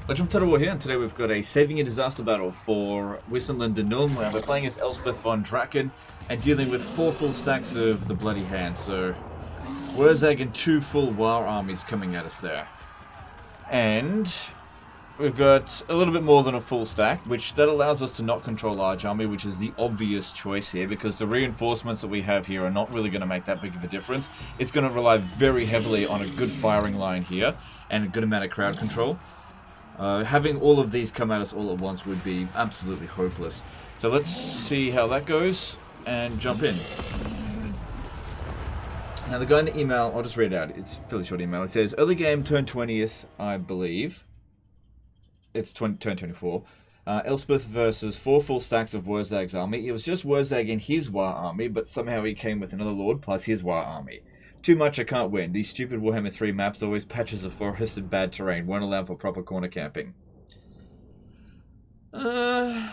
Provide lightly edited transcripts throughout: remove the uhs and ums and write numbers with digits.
Legend of Total War here, and today we've got a saving a disaster battle for Wissenland de Nuln, where we're playing as Elspeth von Draken and dealing with 4 full stacks of the Bloody Hand. So, Waaaghs and 2 full War armies coming at us there. And we've got a little bit more than a full stack, which that allows us to not control large army, which is the obvious choice here, because the reinforcements that we have here are not really going to make that big of a difference. It's going to rely very heavily on a good firing line here and a good amount of crowd control. Having all of these come at us all at once would be absolutely hopeless. So let's see how that goes and jump in. Now the guy in the email, I'll just read it out. It's a fairly short email. It says, early game, turn 20th, I believe. It's turn 24. Elspeth versus 4 full stacks of Waaaghs' army. It was just Waaaghs and his War army, but somehow he came with another lord plus his War army. Too much, I can't win. These stupid Warhammer 3 maps always patches of forest and bad terrain. Won't allow for proper corner camping. I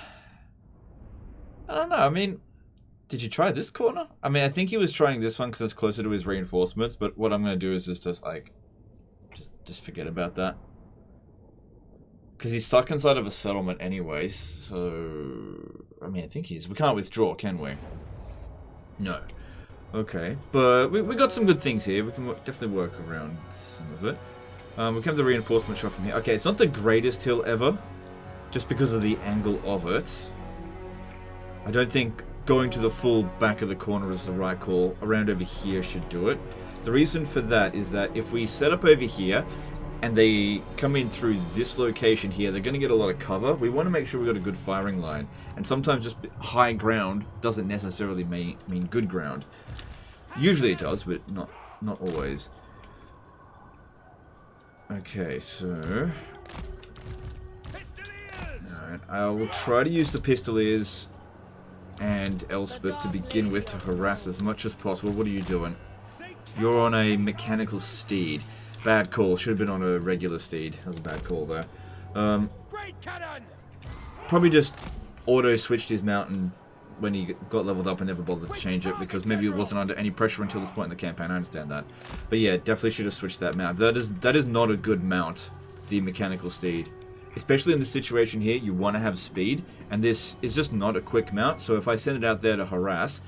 don't know. I mean, did you try this corner? I mean, I think he was trying this one because it's closer to his reinforcements, but what I'm going to do is just like, just forget about that. Because he's stuck inside of a settlement anyways, so... I mean, I think he is. We can't withdraw, can we? No. Okay, but we got some good things here. We can definitely work around some of it. We have the reinforcement shot from here. Okay, it's not the greatest hill ever, just because of the angle of it. I don't think going to the full back of the corner is the right call. Around over here should do it. The reason for that is that if we set up over here, and they come in through this location here, they're going to get a lot of cover. We want to make sure we've got a good firing line. And sometimes just high ground doesn't necessarily mean good ground. Usually it does, but not always. Okay, so... Alright, I will try to use the Pistoliers and Elspeth to begin with to harass as much as possible. What are you doing? You're on a mechanical steed. Bad call. Should have been on a regular steed. That was a bad call there. Probably just auto-switched his mountain when he got leveled up and never bothered to change it, because maybe it wasn't under any pressure until this point in the campaign. I understand that. But yeah, definitely should have switched that mount. That is not a good mount, the mechanical steed. Especially in this situation here, you want to have speed, and this is just not a quick mount, so if I send it out there to harass,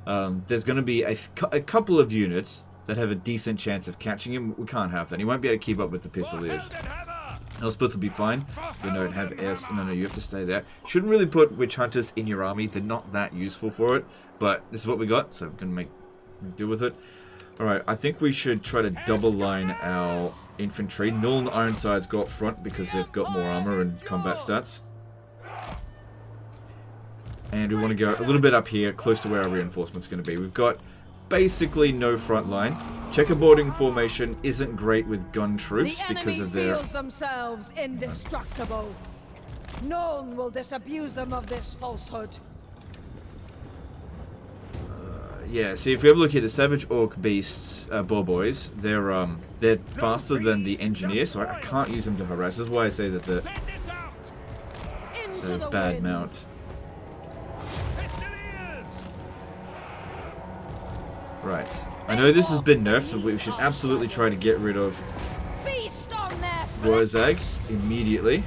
there's going to be a couple of units that have a decent chance of catching him. We can't have that. He won't be able to keep up with the Pistoliers. Elspeth will be fine. But no, have S. No, you have to stay there. Shouldn't really put Witch Hunters in your army. They're not that useful for it. But this is what we got, so we're going to make do with it. Alright, I think we should try to double line our infantry. Nuln Ironsides go up front because they've got more armor and combat stats. And we want to go a little bit up here, close to where our reinforcement's going to be. We've got basically no front line. Checkerboarding formation isn't great with gun troops because of their... feels themselves indestructible. None will disabuse them of this falsehood. Yeah, see, if we have a look here, the Savage Orc Beasts, Boar Boys, they're faster than the Engineer, so I can't use them to harass. This is why I say that it's a bad mount. Right. I know this has been nerfed, so we should absolutely try to get rid of Waaaghs immediately.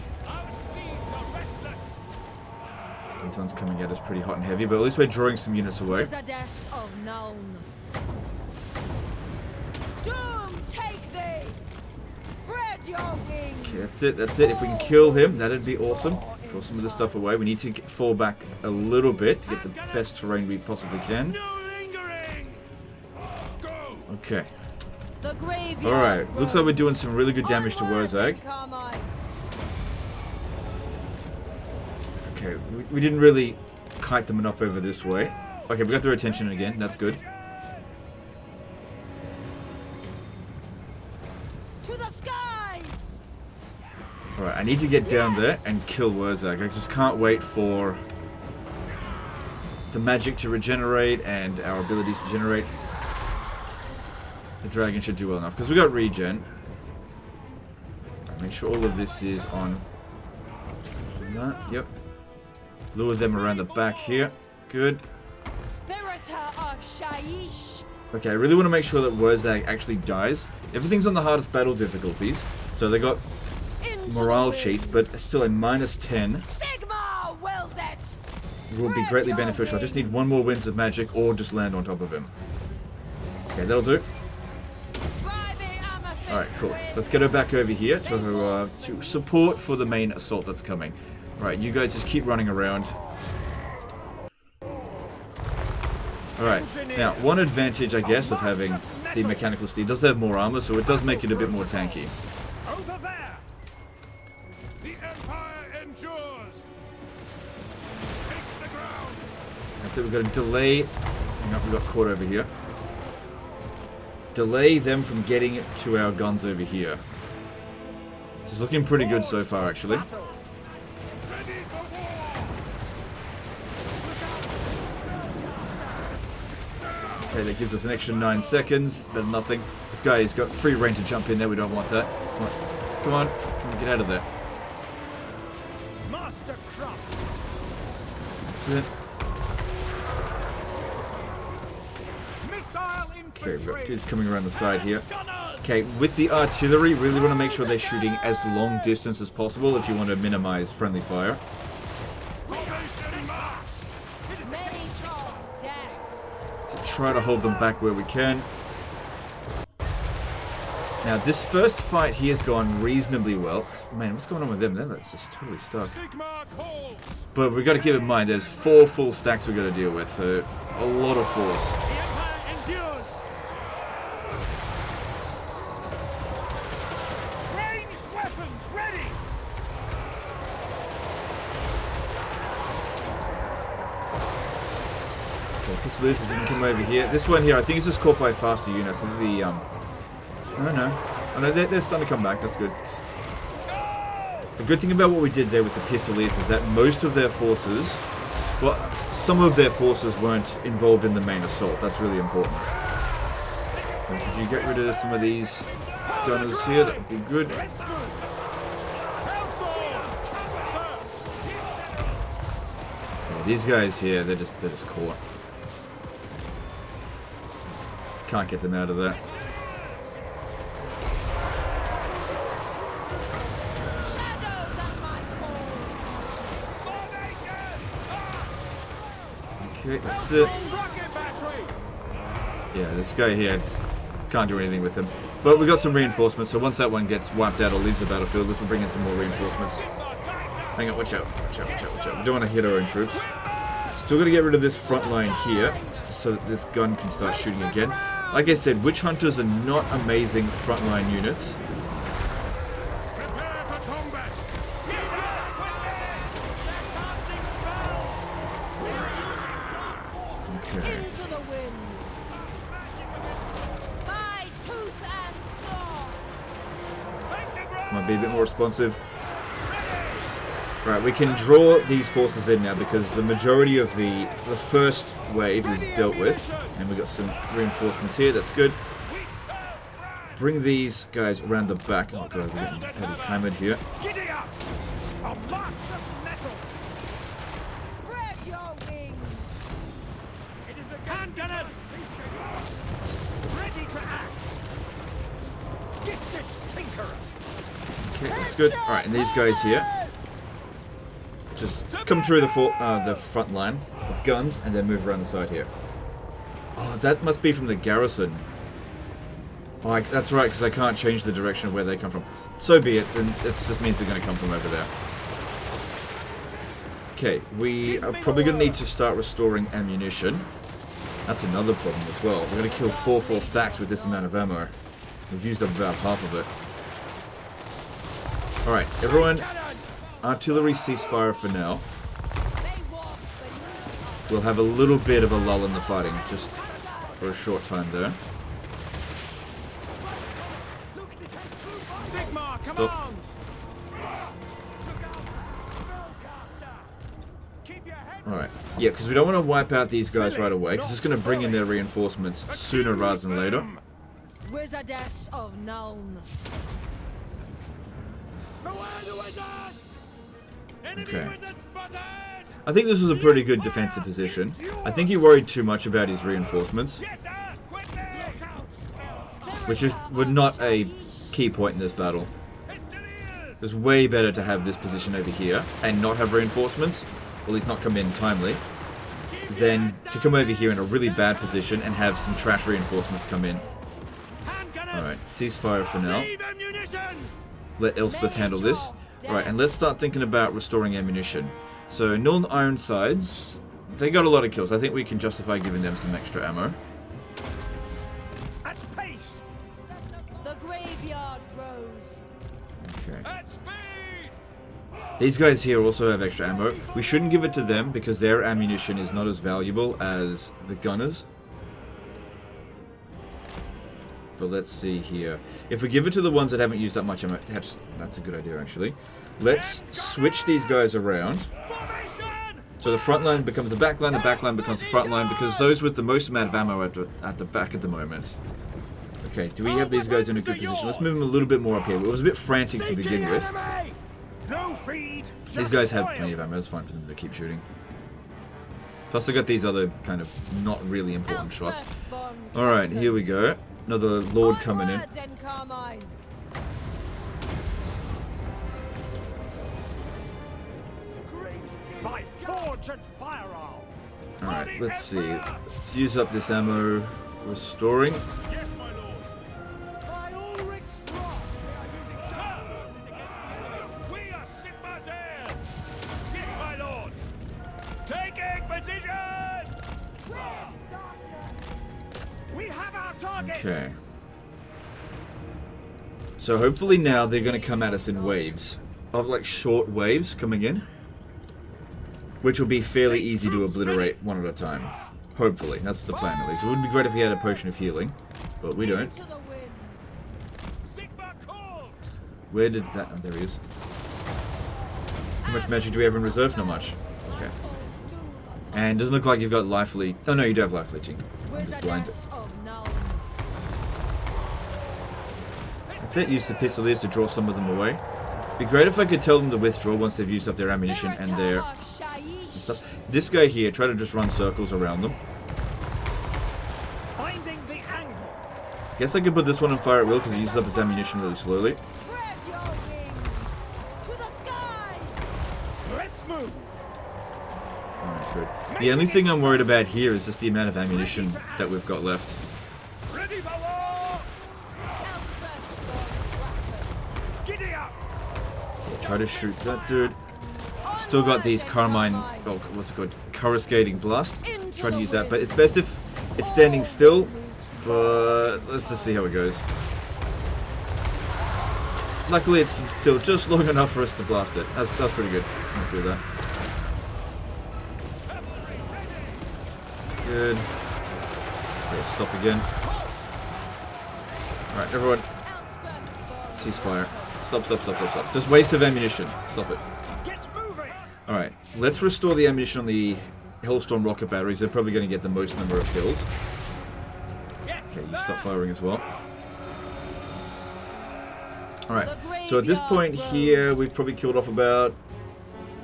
These ones coming at us pretty hot and heavy, but at least we're drawing some units away. Okay, that's it, that's it. If we can kill him, that'd be awesome. Draw some of the stuff away. We need to fall back a little bit to get the best terrain we possibly can. Okay. Alright, looks like we're doing some really good damage to Waaaghs. Okay, we didn't really kite them enough over this way. Okay, we got their attention again, that's good. Alright, I need to get down there and kill Waaaghs. I just can't wait for the magic to regenerate and our abilities to generate. The dragon should do well enough, because we got regen. Make sure all of this is on that. Yep. Lure them around the back here. Good. Okay, I really want to make sure that Waaaghs actually dies. Everything's on the hardest battle difficulties. So they got morale cheats, but still a -10 Sigma wills it. will be greatly beneficial. I just need one more Winds of Magic or just land on top of him. Okay, that'll do. Alright, cool. Let's get her back over here to support for the main assault that's coming. Alright, you guys just keep running around. Alright, now, one advantage, I guess, of having the mechanical steed does have more armor, so it does make it a bit more tanky. Over there! The Empire endures! Take the ground! That's it, we've got to delay... Hang on, we got caught over here. Delay them from getting to our guns over here. This is looking pretty good so far, actually. Ready for war! Okay, that gives us an extra 9 seconds, but nothing. This guy has got free reign to jump in there, we don't want that. Come on, get out of there. Master craft! That's it. Missile Okay, we've got infantry! dudes coming around the side here. Okay, with the artillery, really want to make sure they're shooting as long distance as possible if you want to minimize friendly fire. Formation march! So try to hold them back where we can. Now, this first fight here has gone reasonably well. Man, what's going on with them? They're just totally stuck. Sigma calls! But we've got to keep in mind, there's 4 full stacks we've got to deal with, so a lot of force. The Empire endures! Ranged weapons ready! Okay, Pistoliers didn't come over here. This one here, I think it's just caught by faster units. The, I don't know. Oh, no, they're starting to come back, that's good. The good thing about what we did there with the Pistoliers is that most of their forces, well, some of their forces weren't involved in the main assault. That's really important. And could you get rid of some of these gunners here? That would be good. Yeah, these guys here, they're just caught. Just can't get them out of there. Okay, that's it. Yeah, this guy here, just can't do anything with him. But we got some reinforcements, so once that one gets wiped out or leaves the battlefield, we can bring in some more reinforcements. Hang on, watch out, watch out, watch out, watch out. We don't want to hit our own troops. Still got to get rid of this front line here, so that this gun can start shooting again. Like I said, Witch Hunters are not amazing frontline units. Prepare for combat! Okay. Into the winds. By tooth and claw. Take the ground! Might be a bit more responsive. Right, we can draw these forces in now because the majority of the first wave is dealt with. And we got some reinforcements here, that's good. We serve France! Bring these guys around the back. Oh god, we're getting heavy hammered here. Giddy up! A march of metal! Spread your wings. It is the hand gunners! Ready to act! Gifted tinkerer! Okay, that's good. Alright, and these guys here just come through the front line with guns and then move around the side here. Oh, that must be from the garrison. Oh, that's right, because I can't change the direction of where they come from. So be it, then it just means they're going to come from over there. Okay, we are probably going to need to start restoring ammunition. That's another problem as well. We're going to kill 4 full stacks with this amount of ammo. We've used up about half of it. Alright, everyone, artillery ceasefire for now. We'll have a little bit of a lull in the fighting, just for a short time there. Sigma Stop. commands! Keep your head Alright, yeah, because we don't want to wipe out these guys right away, because it's going to bring in their reinforcements sooner rather than later. Wizardess of Nuln. Okay. I think this was a pretty good defensive position. I think he worried too much about his reinforcements, which is not a key point in this battle. It's way better to have this position over here and not have reinforcements, or at least not come in timely, than to come over here in a really bad position and have some trash reinforcements come in. Alright, ceasefire for now. Let Elspeth handle this. Alright, and let's start thinking about restoring ammunition. So, Northern Ironsides, they got a lot of kills. I think we can justify giving them some extra ammo. At pace. The graveyard rose. Okay. At speed. These guys here also have extra ammo. We shouldn't give it to them because their ammunition is not as valuable as the gunners. But let's see here. If we give it to the ones that haven't used up much ammo, that's a good idea actually. Let's switch these guys around. So the front line becomes the back line becomes the front line, because those with the most amount of ammo at the back at the moment. Okay, do we have these guys in a good position? Let's move them a little bit more up here. It was a bit frantic to begin with. No feed. These guys have plenty of ammo, it's fine for them to keep shooting. Plus I got these other kind of not really important shots. Alright, here we go. Another Lord coming in. By forge and firearm. Alright, let's see. Let's use up this ammo. Restoring. Yes, my lord. By Ulrich's wrath, they are using. Sir, we are Sigmar's heirs. Yes, my lord. Taking position. We have our target. Okay. So hopefully now they're going to come at us in waves. Of like short waves coming in. Which will be fairly easy to obliterate one at a time. Hopefully. That's the plan at least. It would be great if we had a potion of healing. But we don't. Where did that... Oh, there he is. How much magic do we have in reserve? Not much. Okay. And doesn't look like you've got life leech. Oh no, you do have life leeching. I'm just blinded. That's it. Use the pistoliers to draw some of them away. Be great if I could tell them to withdraw once they've used up their ammunition and their stuff. This guy here, try to just run circles around them. Finding the angle. Guess I could put this one on fire at will because he uses up his ammunition really slowly. Let's move. Alright, good. The only thing I'm worried about here is just the amount of ammunition that we've got left. Ready for war. Giddy up. Try to shoot that dude. Still got these Carmine, oh, what's it called? Coruscating Blast. Try to use that, but it's best if it's standing still. But let's just see how it goes. Luckily, it's still just long enough for us to blast it. That's pretty good. I'll do that. Good. Okay, stop again. Alright, everyone. Ceasefire. Stop. Just waste of ammunition. Stop it. Alright, let's restore the ammunition on the Hellstorm rocket batteries. They're probably going to get the most number of kills. Okay, you stop firing as well. Alright, so at this point here, we've probably killed off about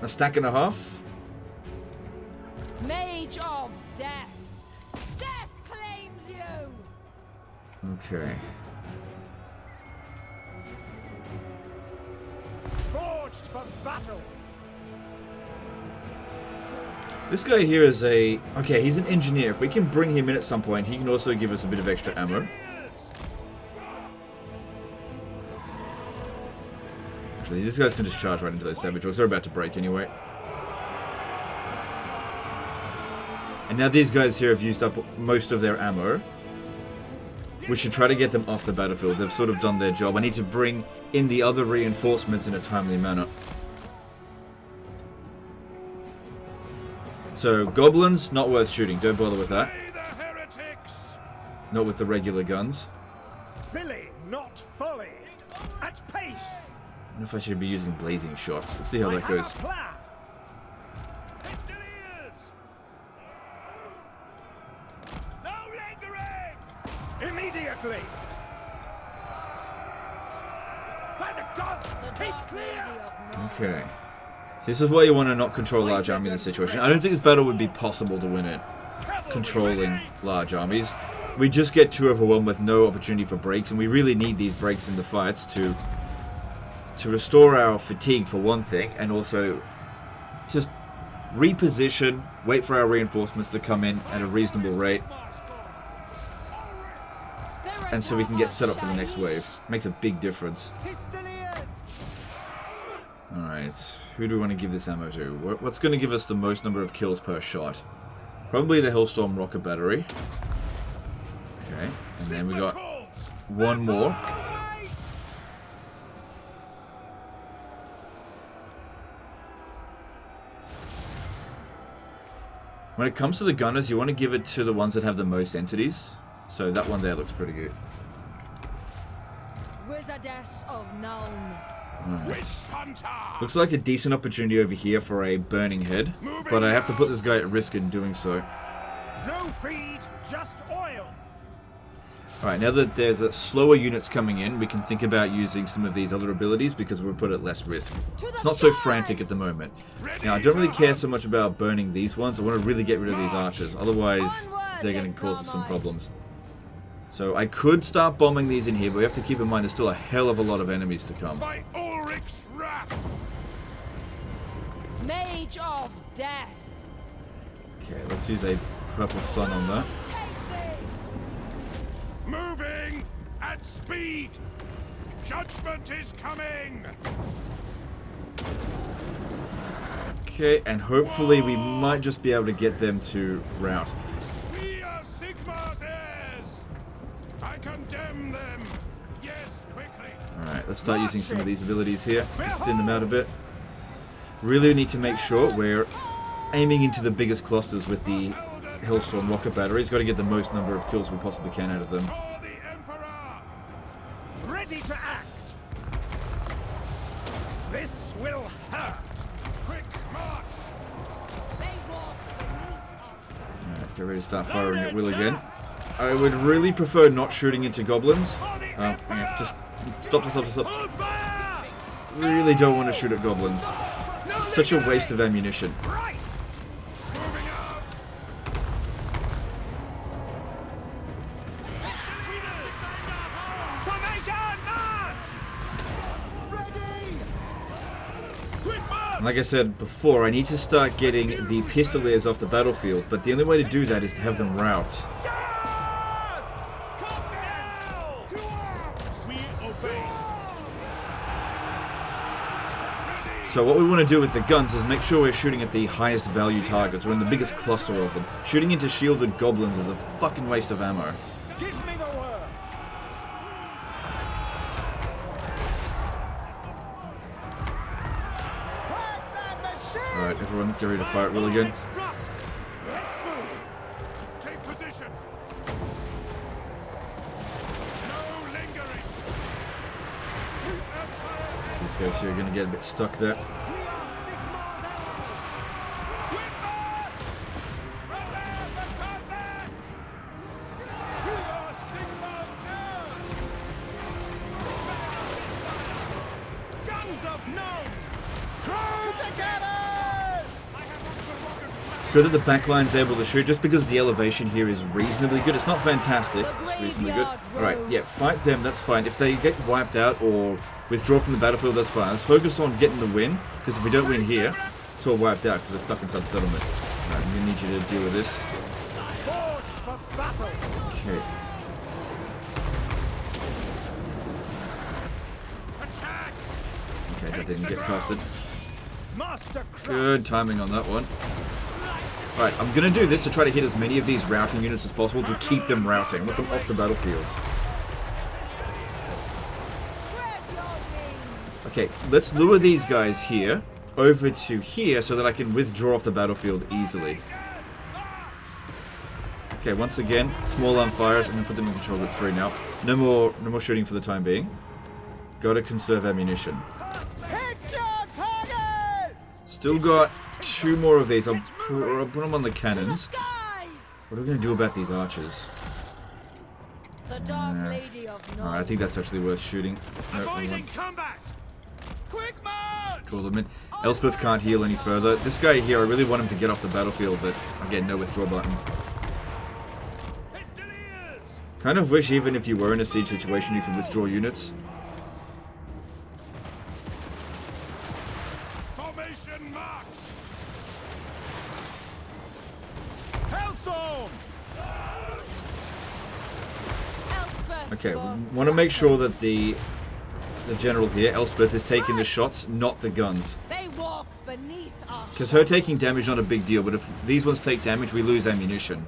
a stack and a half. Mage of Death. Death claims you. Okay. Forged for battle. This guy here is a... Okay, he's an engineer. If we can bring him in at some point, he can also give us a bit of extra ammo. Actually, these guys can just charge right into those savage doors. They're about to break anyway. And now these guys here have used up most of their ammo. We should try to get them off the battlefield. They've sort of done their job. I need to bring in the other reinforcements in a timely manner. So, goblins, not worth shooting. Don't bother with that. Not with the regular guns. Filly, not folly. At pace. I don't know if I should be using blazing shots. Let's see how that goes. No lingering. Immediately. By the gods, keep clear. Okay. So this is why you want to not control large army in this situation. I don't think this battle would be possible to win it. Controlling large armies. We just get too overwhelmed with no opportunity for breaks, and we really need these breaks in the fights to to restore our fatigue for one thing, and also just reposition, wait for our reinforcements to come in at a reasonable rate, and so we can get set up for the next wave. Makes a big difference. Alright, who do we want to give this ammo to? What's going to give us the most number of kills per shot? Probably the Hellstorm rocket battery. Okay, and then we got one more. When it comes to the gunners, you want to give it to the ones that have the most entities. So that one there looks pretty good. Right. Looks like a decent opportunity over here for a burning head, but I have to put this guy at risk in doing so. No feed, just oil. Alright, now that there's slower units coming in, we can think about using some of these other abilities because we're put at less risk. It's not so frantic at the moment. Now, I don't really care so much about burning these ones. I want to really get rid of these archers. Otherwise, they're going to cause us some problems. So I could start bombing these in here, but we have to keep in mind there's still a hell of a lot of enemies to come. By Ulrich's wrath. Mage of Death. Okay, let's use a purple sun on that. Moving at speed. Judgment is coming. Okay, and hopefully we might just be able to get them to rout. We are Sigmar's heirs. I condemn them. Yes, quickly. Alright, let's start using some of these abilities here. Just thin them out a bit. Really need to make sure we're aiming into the biggest clusters with the Hellstorm rocket batteries. Got to get the most number of kills we possibly can out of them. For the Emperor. Ready to act. This will hurt. Quick march. Alright, get ready to start firing at will again. I would really prefer not shooting into goblins. Yeah, just stop. Really don't want to shoot at goblins. It's such a waste of ammunition. Right. Moving out. Formation march. Ready. Quick march. Like I said before, I need to start getting the pistoliers off the battlefield, but the only way to do that is to have them rout. So what we want to do with the guns is make sure we're shooting at the highest value targets, or in the biggest cluster of them. Shooting into shielded goblins is a fucking waste of ammo. Give me the word. Alright, everyone get ready to fire at will again. Let's move. Take position. No lingering. These guys here are going to get a bit stuck there. Good that the backline's able to shoot, just because the elevation here is reasonably good. It's not fantastic, it's reasonably good. Alright, yeah, fight them, that's fine. If they get wiped out or withdraw from the battlefield, that's fine. Let's focus on getting the win, because if we don't win here, it's all wiped out, because we're stuck inside the settlement. Alright, I'm going to need you to deal with this. Okay. Okay, that didn't get casted. Good timing on that one. Alright, I'm going to do this to try to hit as many of these routing units as possible to keep them routing, with them off the battlefield. Okay, let's lure these guys here over to here so that I can withdraw off the battlefield easily. Okay, once again, small arm fires. I'm going to put them in control at 3 now. No more shooting for the time being. Gotta conserve ammunition. Still got 2 more of these. I'll put them on the cannons. What are we going to do about these archers? Alright, I think that's actually worth shooting. Avoiding combat. Quick march. Draw them in. Elspeth can't heal any further. This guy here, I really want him to get off the battlefield, but again, no withdraw button. Kind of wish even if you were in a siege situation you could withdraw units. Formation march! Hellstorm! Elspeth Okay, we von want to make Draco. sure that the general here, Elspeth, is taking the shots, not the guns. They walk beneath us. Because her taking damage not a big deal, but if these ones take damage, we lose ammunition.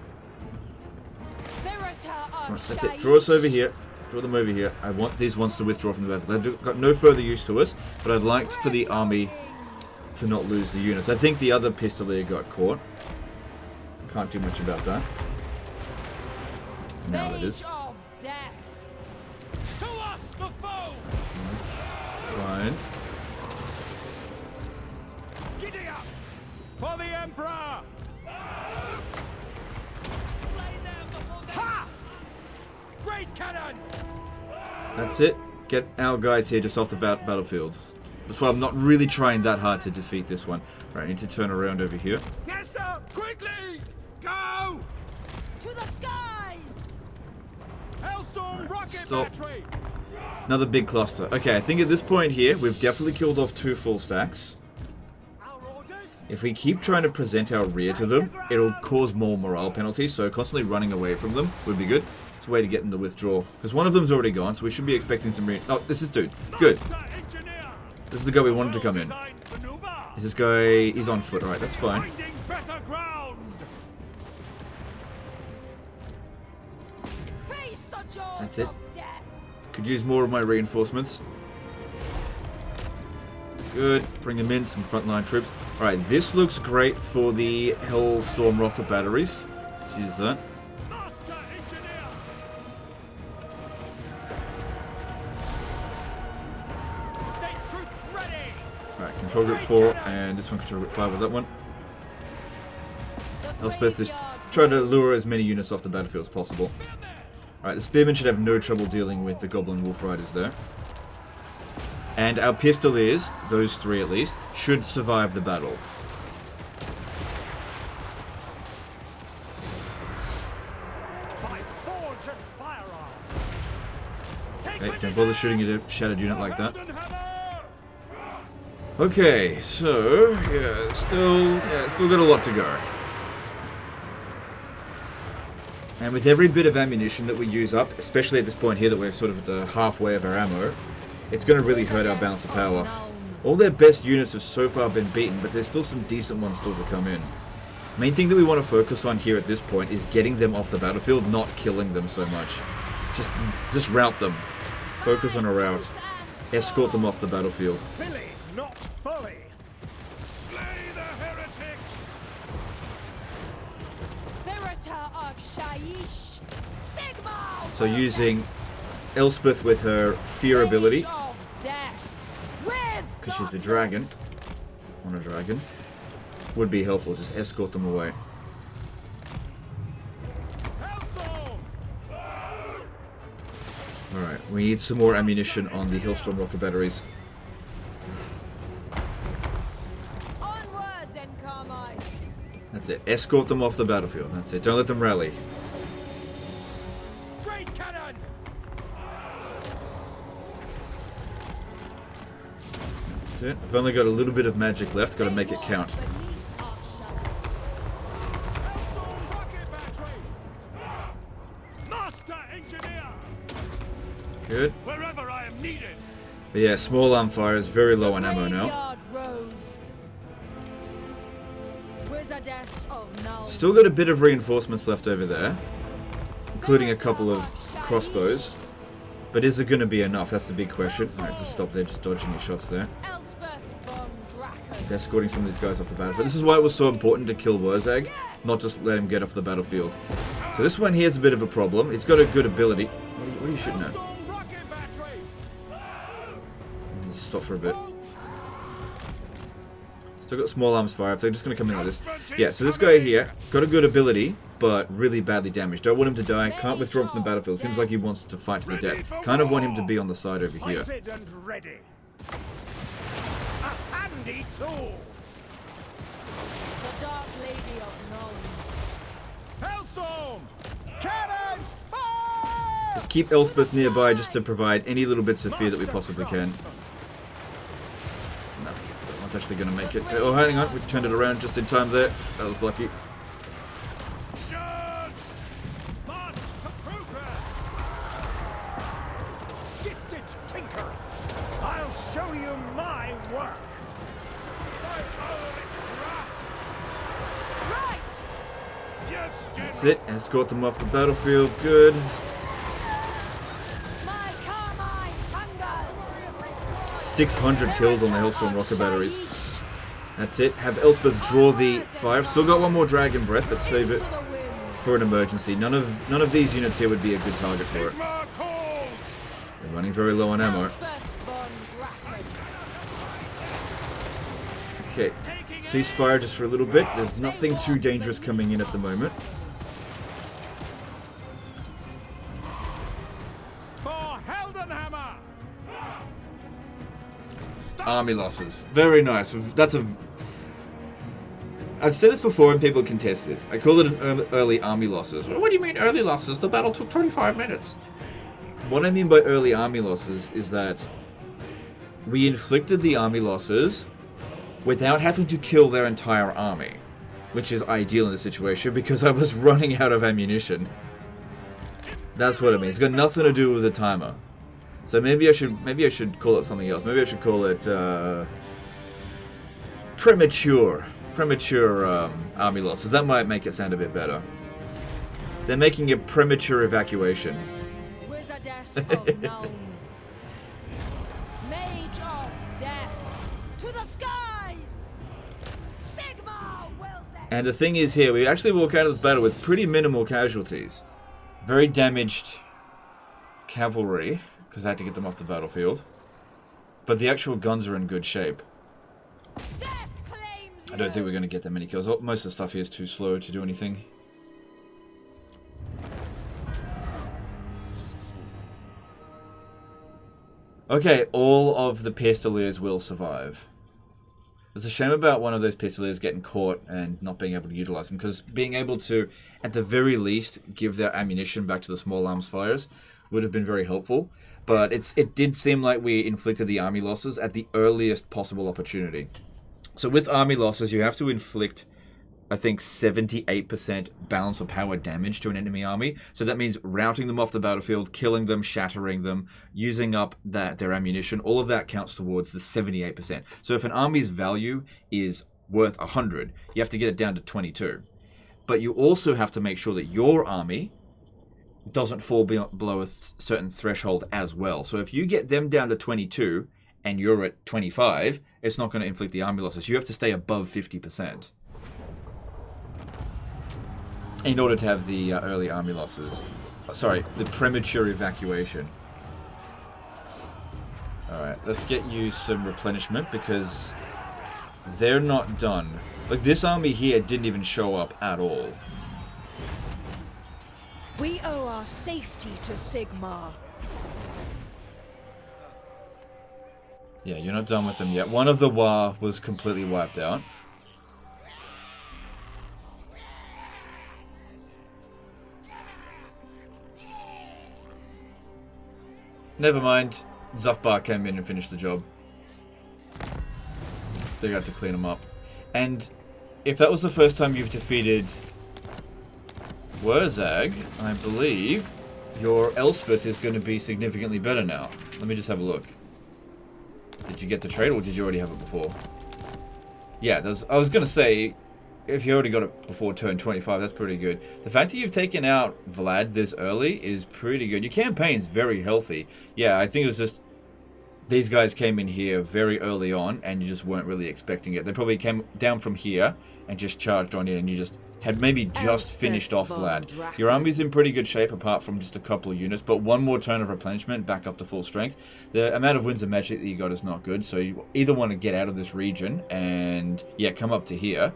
Spiritor of Right, that's it. Draw us over here. Draw them over here. I want these ones to withdraw from the battle. They've got no further use to us, but I'd like for the army to not lose the units. I think the other pistolier got caught. Can't do much about that. Now it is. Of death. To us, the foe! That's fine. Giddy up! For the Emperor! Ha! Great cannon! That's it. Get our guys here just off the battlefield. That's why I'm not really trying that hard to defeat this one. Right, I need to turn around over here. Yes, sir! Quickly! Go! To the skies. Hellstorm rocket stop. battery! Another big cluster. Okay, I think at this point here, we've definitely killed off 2 full stacks. Our orders? If we keep trying to present our rear to them, it'll cause more morale penalties, so constantly running away from them would be good. It's a way to get them to withdraw. Because one of them's already gone, so we should be expecting some Oh, this is dude. Good. Master engineer! This is the guy we wanted to come in. Designed maneuver! Is this guy... He's on foot. Alright, that's fine. Finding better ground! Face the jaws That's it. of death. Could use more of my reinforcements. Good. Bring them in, some frontline troops. Alright, this looks great for the Hellstorm rocket batteries. Let's use that. Master engineer! State troops ready! Alright, control group 4, and this one control group 5 with that one. The Elspeth is graveyard trying to lure as many units off the battlefield as possible. Alright, the spearmen should have no trouble dealing with the goblin wolf riders there. And our pistoliers, those 3 at least, should survive the battle. By forge and firearm! Take Okay, don't bother shooting at a shattered unit like that. Hand and hammer! Okay, so, yeah, still got a lot to go. And with every bit of ammunition that we use up, especially at this point here that we're sort of at the halfway of our ammo, it's going to really hurt our balance of power. All their best units have so far been beaten, but there's still some decent ones still to come in. Main thing that we want to focus on here at this point is getting them off the battlefield, not killing them so much. Just rout them. Focus on a rout. Escort them off the battlefield. Filly, not fully! Slay the heretics! Spiritor of Shaiish. Sigma. So using Elspeth with her fear ability, because she's a dragon, on a dragon, would be helpful. Just escort them away. Hellstorm! Alright, we need some more ammunition on the Hellstorm rocket batteries. Onwards and Carmine. That's it. Escort them off the battlefield. That's it. Don't let them rally. Great cannon! That's it. I've only got a little bit of magic left. Got to make it count. Hellstorm rocket battery! Master engineer! Good. Wherever I am needed! But yeah, small arm fire is very low on ammo now. Still got a bit of reinforcements left over there, including a couple of crossbows. But is it going to be enough? That's the big question. Alright, just stop there, just dodging your shots there. Escorting some of these guys off the battlefield. This is why it was so important to kill Waaaghs, not just let him get off the battlefield. So this one here is a bit of a problem. He's got a good ability. What are you shooting at? Hellstorm rocket battery! Just stop for a bit. Still got small arms fire, so they're just going to come in with this. Yeah, so this guy here, got a good ability, but really badly damaged. Don't want him to die, can't withdraw him from the battlefield. Seems like he wants to fight to the death. Kind of want him to be on the side over here. Sighted and ready. A handy tool! The Dark Lady of Nuln. Hellstorm! Cannons! Fire! Just keep Elspeth nearby just to provide any little bits of fear that we possibly can. No, That's actually going to make it. Oh, hang on. We turned it around just in time there. That was lucky. Charge! March to progress! Gifted tinker! I'll show you my work! Right! Yes, General! That's it. Escort them off the battlefield. Good. My carmine thunders! 600 kills on the Hellstorm rocket batteries. That's it. Have Elspeth draw the fire. Still got one more Dragon Breath, but save it for an emergency. None of these units here would be a good target for it. Sigma calls! They're running very low on ammo. Okay, ceasefire just for a little bit. There's nothing too dangerous coming in at the moment. For Heldenhammer! Army losses. Very nice. That's a... I've said this before and people contest this. I call it an early army losses. What do you mean early losses? The battle took 25 minutes. What I mean by early army losses is that we inflicted the army losses without having to kill their entire army, which is ideal in this situation because I was running out of ammunition. That's what it means. It's got nothing to do with the timer. So maybe I should call it something else. Maybe I should call it premature army losses. That might make it sound a bit better. They're making a premature evacuation. Wizardess unknown. Mage of death. To the skies! Sigma will then. And the thing is here, we actually walk out of this battle with pretty minimal casualties. Very damaged cavalry, because I had to get them off the battlefield. But the actual guns are in good shape. Death claims I don't think we're going to get that many kills. Most of the stuff here is too slow to do anything. Okay, all of the Pistoliers will survive. It's a shame about one of those Pistoliers getting caught and not being able to utilize them, because being able to, at the very least, give their ammunition back to the small arms fires would have been very helpful. But it did seem like we inflicted the army losses at the earliest possible opportunity. So with army losses, you have to inflict, I think, 78% balance of power damage to an enemy army. So that means routing them off the battlefield, killing them, shattering them, using up their ammunition. All of that counts towards the 78%. So if an army's value is worth 100, you have to get it down to 22. But you also have to make sure that your army doesn't fall below a certain threshold as well. So if you get them down to 22 and you're at 25, it's not going to inflict the army losses. You have to stay above 50%. In order to have the early army losses. Sorry, the premature evacuation. Alright, let's get you some replenishment because they're not done. Like, this army here didn't even show up at all. We owe our safety to Sigma. Yeah, you're not done with them yet. One of the Waaaghs was completely wiped out. Never mind. Zufbar came in and finished the job. They got to clean them up. And if that was the first time you've defeated Waaaghs, I believe your Elspeth is going to be significantly better now. Let me just have a look. Did you get the trade or did you already have it before? Yeah, I was going to say, if you already got it before turn 25, that's pretty good. The fact that you've taken out Vlad this early is pretty good. Your campaign's very healthy. Yeah, I think it was just these guys came in here very early on and you just weren't really expecting it. They probably came down from here and just charged on in and you just had maybe just finished off Vlad. Your army's in pretty good shape apart from just a couple of units, but one more turn of replenishment back up to full strength. The amount of winds of magic that you got is not good, so you either want to get out of this region and, yeah, come up to here.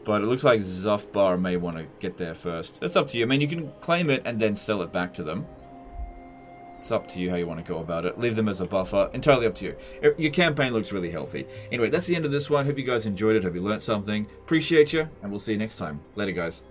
But it looks like Zufbar may want to get there first. That's up to you. I mean, you can claim it and then sell it back to them. It's up to you how you want to go about it. Leave them as a buffer. Entirely up to you. Your campaign looks really healthy. Anyway, that's the end of this one. Hope you guys enjoyed it. Hope you learned something. Appreciate you, and we'll see you next time. Later, guys.